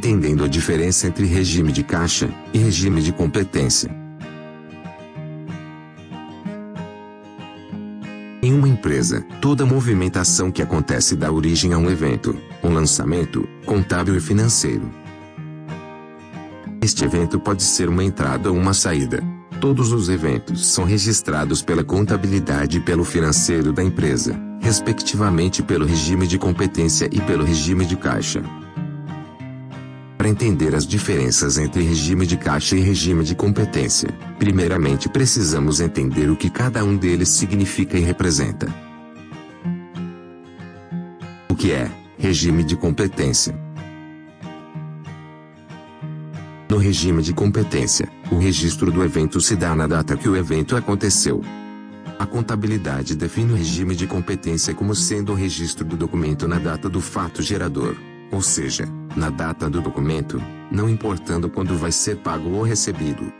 entendendo a diferença entre regime de caixa e regime de competência. Em uma empresa, toda movimentação que acontece dá origem a um evento, um lançamento, contábil e financeiro. Este evento pode ser uma entrada ou uma saída. Todos os eventos são registrados pela contabilidade e pelo financeiro da empresa, respectivamente pelo regime de competência e pelo regime de caixa. Para entender as diferenças entre regime de caixa e regime de competência, primeiramente precisamos entender o que cada um deles significa e representa. O que é regime de competência? No regime de competência, o registro do evento se dá na data que o evento aconteceu. A contabilidade define o regime de competência como sendo o registro do documento na data do fato gerador, ou seja, na data do documento, não importando quando vai ser pago ou recebido.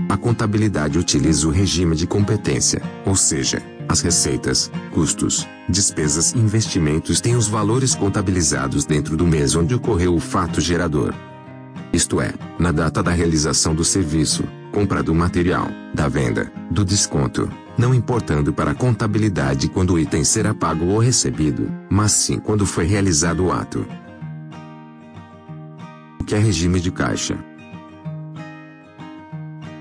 A contabilidade utiliza o regime de competência, ou seja, as receitas, custos, despesas e investimentos têm os valores contabilizados dentro do mês onde ocorreu o fato gerador. Isto é, na data da realização do serviço, compra do material, da venda, do desconto, não importando para a contabilidade quando o item será pago ou recebido, mas sim quando foi realizado o ato. O que é regime de caixa?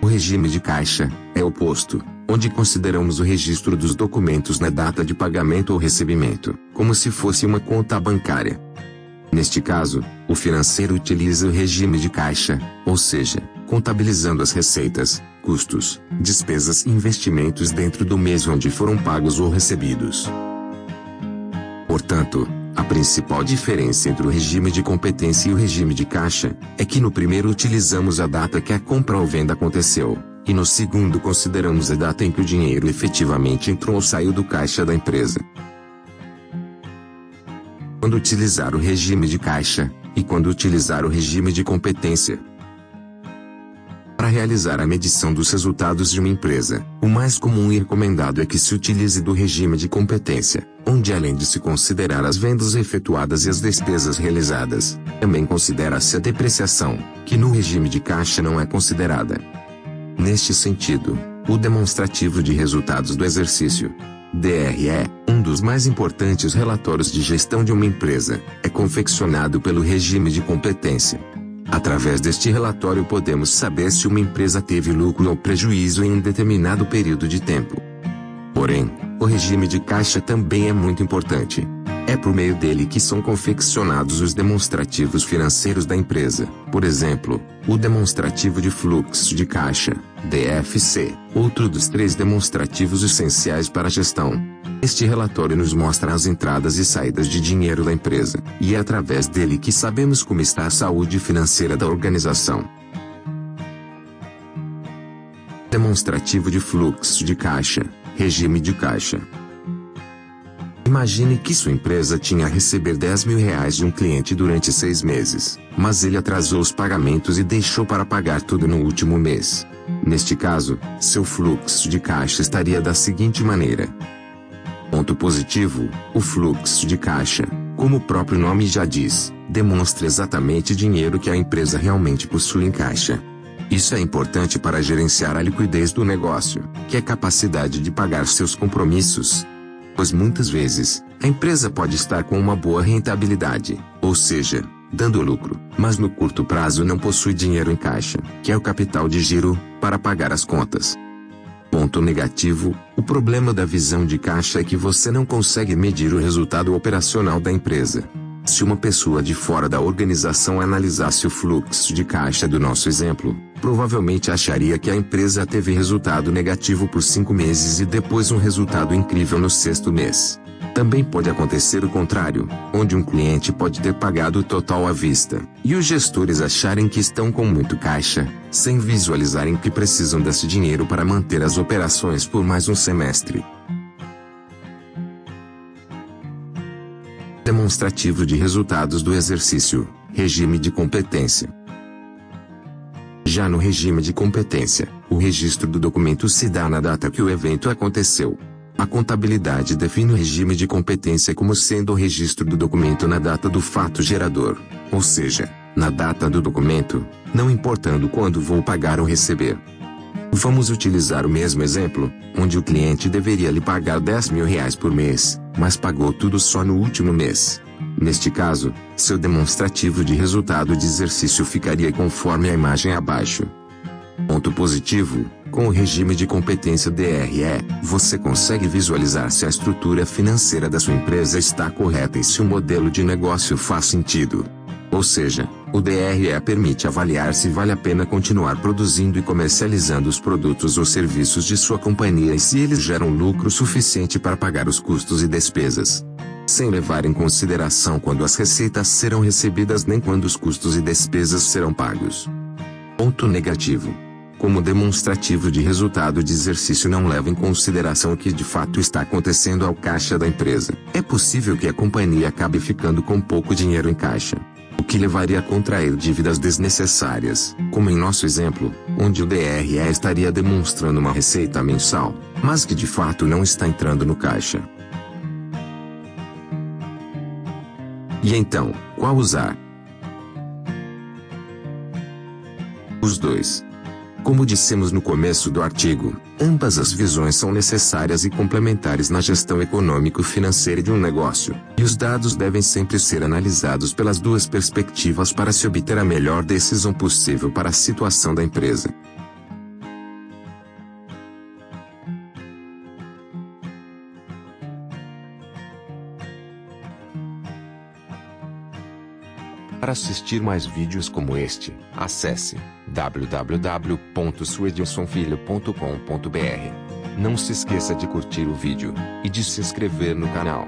O regime de caixa é o oposto, onde consideramos o registro dos documentos na data de pagamento ou recebimento, como se fosse uma conta bancária. Neste caso, o financeiro utiliza o regime de caixa, ou seja, contabilizando as receitas, custos, despesas e investimentos dentro do mês onde foram pagos ou recebidos. Portanto, a principal diferença entre o regime de competência e o regime de caixa é que no primeiro utilizamos a data que a compra ou venda aconteceu, e no segundo consideramos a data em que o dinheiro efetivamente entrou ou saiu do caixa da empresa. Quando utilizar o regime de caixa, e quando utilizar o regime de competência. Para realizar a medição dos resultados de uma empresa, o mais comum e recomendado é que se utilize do regime de competência, onde além de se considerar as vendas efetuadas e as despesas realizadas, também considera-se a depreciação, que no regime de caixa não é considerada. Neste sentido, o demonstrativo de resultados do exercício, DRE, um dos mais importantes relatórios de gestão de uma empresa, é confeccionado pelo regime de competência. Através deste relatório podemos saber se uma empresa teve lucro ou prejuízo em um determinado período de tempo. Porém, o regime de caixa também é muito importante. É por meio dele que são confeccionados os demonstrativos financeiros da empresa, por exemplo, o demonstrativo de fluxo de caixa, DFC, outro dos 3 demonstrativos essenciais para a gestão. Este relatório nos mostra as entradas e saídas de dinheiro da empresa, e é através dele que sabemos como está a saúde financeira da organização. Demonstrativo de fluxo de caixa, regime de caixa. Imagine que sua empresa tinha a receber R$10.000 de um cliente durante 6 meses, mas ele atrasou os pagamentos e deixou para pagar tudo no último mês. Neste caso, seu fluxo de caixa estaria da seguinte maneira. Ponto positivo: o fluxo de caixa, como o próprio nome já diz, demonstra exatamente o dinheiro que a empresa realmente possui em caixa. Isso é importante para gerenciar a liquidez do negócio, que é a capacidade de pagar seus compromissos. Pois muitas vezes, a empresa pode estar com uma boa rentabilidade, ou seja, dando lucro, mas no curto prazo não possui dinheiro em caixa, que é o capital de giro, para pagar as contas. Ponto negativo: o problema da visão de caixa é que você não consegue medir o resultado operacional da empresa. Se uma pessoa de fora da organização analisasse o fluxo de caixa do nosso exemplo, provavelmente acharia que a empresa teve resultado negativo por 5 meses e depois um resultado incrível no 6º mês. Também pode acontecer o contrário, onde um cliente pode ter pagado o total à vista, e os gestores acharem que estão com muito caixa, sem visualizarem que precisam desse dinheiro para manter as operações por mais um semestre. Demonstrativo de resultados do exercício, regime de competência. Já no regime de competência, o registro do documento se dá na data que o evento aconteceu. A contabilidade define o regime de competência como sendo o registro do documento na data do fato gerador, ou seja, na data do documento, não importando quando vou pagar ou receber. Vamos utilizar o mesmo exemplo, onde o cliente deveria lhe pagar R$ 10.000 por mês, mas pagou tudo só no último mês. Neste caso, seu demonstrativo de resultado de exercício ficaria conforme a imagem abaixo. Ponto positivo: com o regime de competência DRE, você consegue visualizar se a estrutura financeira da sua empresa está correta e se o modelo de negócio faz sentido. Ou seja, o DRE permite avaliar se vale a pena continuar produzindo e comercializando os produtos ou serviços de sua companhia e se eles geram lucro suficiente para pagar os custos e despesas, sem levar em consideração quando as receitas serão recebidas nem quando os custos e despesas serão pagos. Ponto negativo: como demonstrativo de resultado de exercício não leva em consideração o que de fato está acontecendo ao caixa da empresa, é possível que a companhia acabe ficando com pouco dinheiro em caixa, o que levaria a contrair dívidas desnecessárias, como em nosso exemplo, onde o DRE estaria demonstrando uma receita mensal, mas que de fato não está entrando no caixa. E então, qual usar? Os dois. Como dissemos no começo do artigo, ambas as visões são necessárias e complementares na gestão econômico-financeira de um negócio, e os dados devem sempre ser analisados pelas duas perspectivas para se obter a melhor decisão possível para a situação da empresa. Para assistir mais vídeos como este, acesse www.suedilsonfilho.com.br. Não se esqueça de curtir o vídeo e de se inscrever no canal.